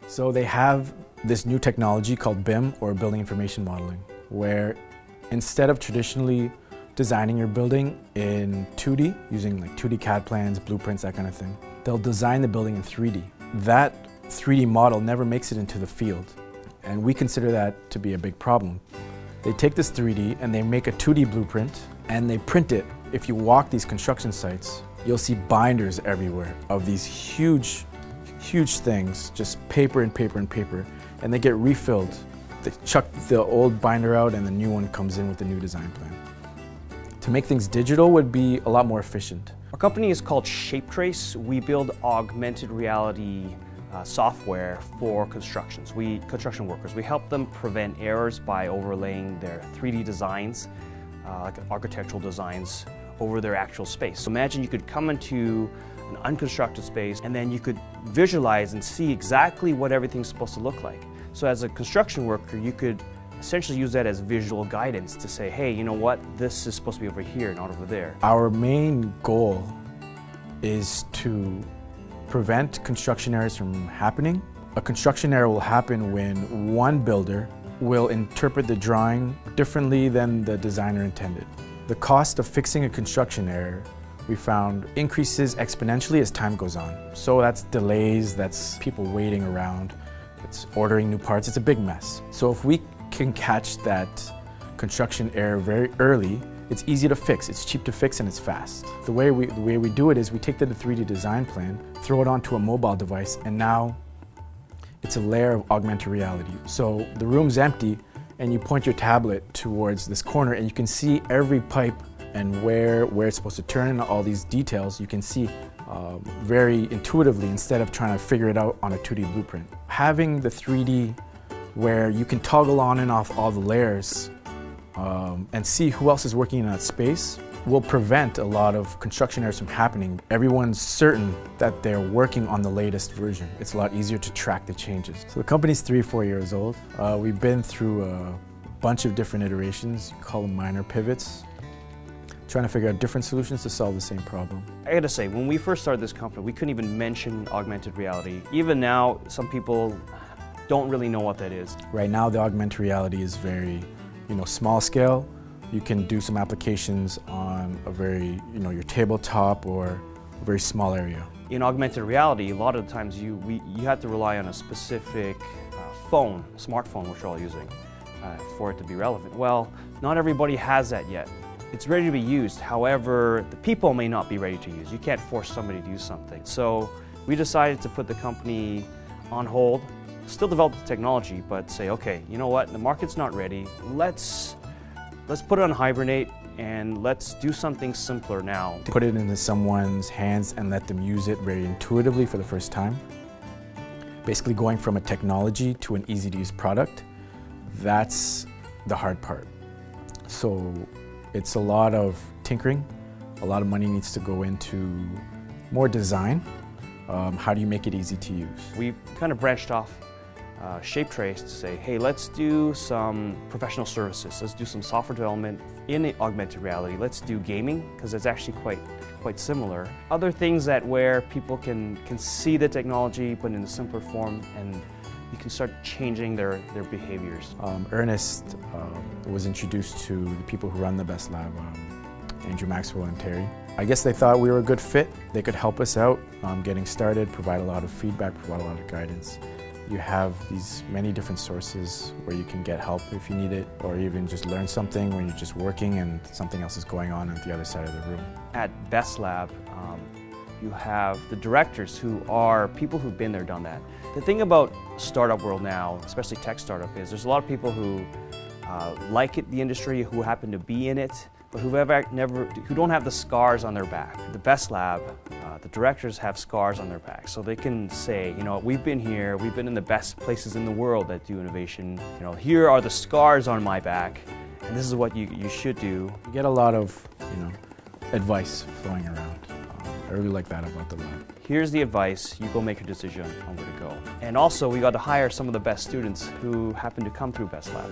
So they have this new technology called BIM, or Building Information Modeling, where instead of traditionally designing your building in 2D, using like 2D CAD plans, blueprints, that kind of thing, they'll design the building in 3D. That 3D model never makes it into the field, and we consider that to be a big problem. They take this 3D and they make a 2D blueprint and they print it. If you walk these construction sites, you'll see binders everywhere of these huge things, just paper and paper and paper, and they get refilled. They chuck the old binder out and the new one comes in with the new design plan. To make things digital would be a lot more efficient. Our company is called Shapetrace. We build augmented reality software for construction workers. We help them prevent errors by overlaying their 3D designs, like architectural designs, over their actual space. So imagine you could come into an unconstructed space and then you could visualize and see exactly what everything's supposed to look like. So as a construction worker, you could essentially use that as visual guidance to say, hey, you know what, this is supposed to be over here, not over there. Our main goal is to prevent construction errors from happening. A construction error will happen when one builder will interpret the drawing differently than the designer intended. The cost of fixing a construction error, we found, increases exponentially as time goes on. So that's delays, that's people waiting around, it's ordering new parts, it's a big mess. So if we can catch that construction error very early, it's easy to fix, it's cheap to fix, and it's fast. The way we do it is we take the 3D design plan, throw it onto a mobile device, and now it's a layer of augmented reality. So the room's empty, and you point your tablet towards this corner, and you can see every pipe and where it's supposed to turn, and all these details you can see very intuitively instead of trying to figure it out on a 2D blueprint. Having the 3D where you can toggle on and off all the layers and see who else is working in that space will prevent a lot of construction errors from happening. Everyone's certain that they're working on the latest version. It's a lot easier to track the changes. So the company's 3 or 4 years old. We've been through a bunch of different iterations, you call them minor pivots, trying to figure out different solutions to solve the same problem. I gotta say, when we first started this company, we couldn't even mention augmented reality. Even now, some people don't really know what that is. Right now, the augmented reality is very, small scale. You can do some applications on a very, your tabletop or a very small area. In augmented reality, a lot of the times you have to rely on a specific smartphone, which we're all using, for it to be relevant. Well, not everybody has that yet. It's ready to be used, however, the people may not be ready to use. You can't force somebody to use something. So we decided to put the company on hold, still develop the technology, but say, okay, you know what, the market's not ready. Let's put it on hibernate and let's do something simpler now. Put it into someone's hands and let them use it very intuitively for the first time. Basically going from a technology to an easy-to-use product, that's the hard part. So it's a lot of tinkering, a lot of money needs to go into more design. How do you make it easy to use? We've kind of branched off Shapetrace to say, hey, let's do some professional services. Let's do some software development in augmented reality. Let's do gaming, because it's actually quite similar. Other things where people can see the technology, but in a simpler form, and you can start changing their behaviors. Ernest was introduced to the people who run the Best Lab, Andrew Maxwell and Terry. I guess they thought we were a good fit. They could help us out getting started, provide a lot of feedback, provide a lot of guidance. You have these many different sources where you can get help if you need it, or even just learn something when you're just working and something else is going on at the other side of the room. At Best Lab, you have the directors who are people who've been there, done that. The thing about startup world now, especially tech startup, is there's a lot of people who like the industry, who happen to be in it, but who don't have the scars on their back. The Best Lab, the directors have scars on their back, so they can say, we've been here, we've been in the best places in the world that do innovation. Here are the scars on my back, and this is what you should do. You get a lot of, advice flowing around. I really like that about the lab. Here's the advice, you go make your decision on where to go. And also, we got to hire some of the best students who happen to come through Best Lab.